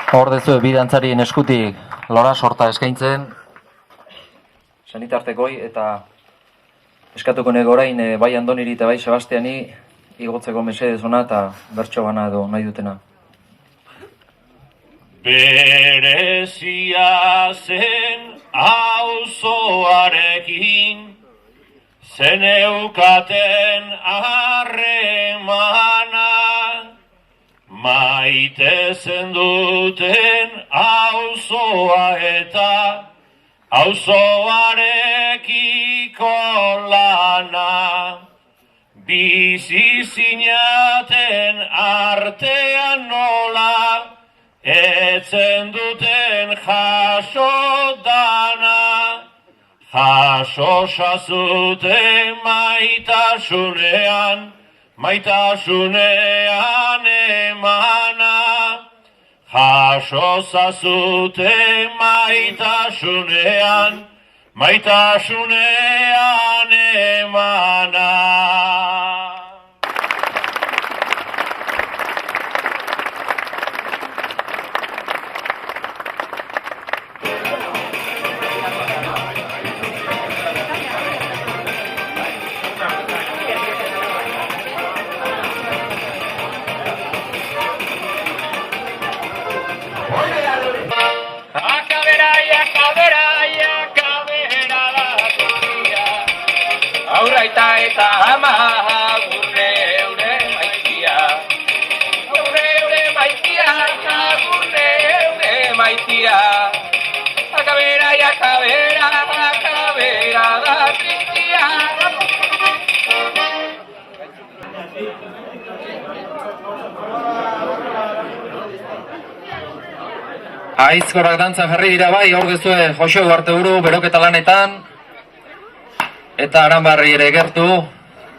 Hor dezu bi dantzarien eskutik lora sorta eskaintzen senitartekoi eta eskatuko nego orain bai Andoniri eta bai Sebastiani igotzeko mesedez ona eta bertso bana edo nahi dutena. Berezia zen auzoarekin zeneukaten harremana, maite zenduten auzoa eta auzoarekiko lana. Bizi zinaten artean nola etzen duten jaso dana, jaso sazuten maitasunean, maitasunean emana, jaso zazuten maitasunean, maitasunean emana. Eta ama gure eure maitia, gure eure maitia, gure eure maitia, akabera y akabera, akabera da tristia. Aizkorak dantzan jarri dira bai, hor dezue Jose Uarteburu beroketa lanetan. Eta Aranbarri ere gertu,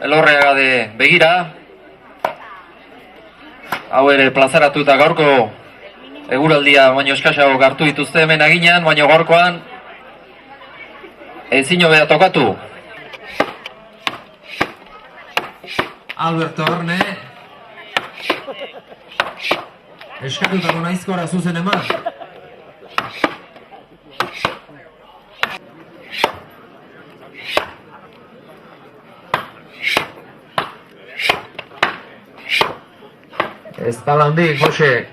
Elorreaga de begira. Hau ere plazaratu eta gaurko eguraldia baino eskasago gartu dituzte hemen aginan, baino gaurkoan ezin hobea tokatu. Alberto Arne eskatutako naizkora zuzen eman. Ez da landik, Jose.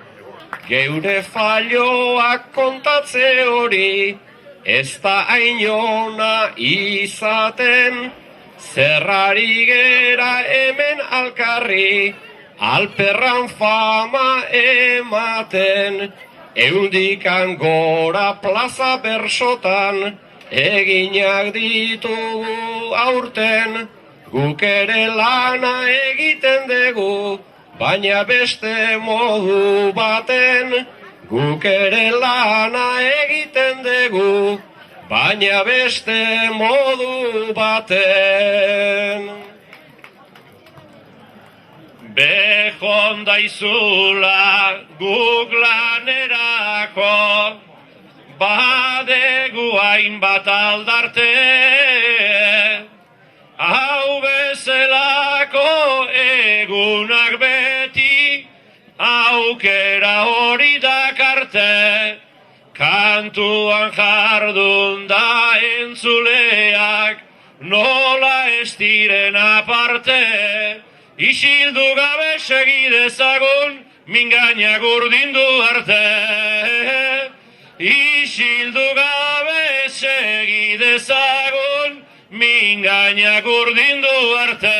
Geure falloak kontatze hori, ez da ainona izaten, zerrari gera hemen alkarri, alperran fama ematen, eundikan gora plaza bersotan, eginak ditugu aurten, guk ere lana egiten dugu, baina beste modu baten, guk ere lana egiten dugu, baina beste modu baten. Bejon daizula guk lanerako, badegu hainbat aldarte, hau bezalako egunak beti aukera hori dakarte, kantuan jardun da entzuleak nola ez diren aparte, isildu gabe segi dezagun mingainak urdindu arte, isildu gabe segi dezagun mingainak urdindu arte.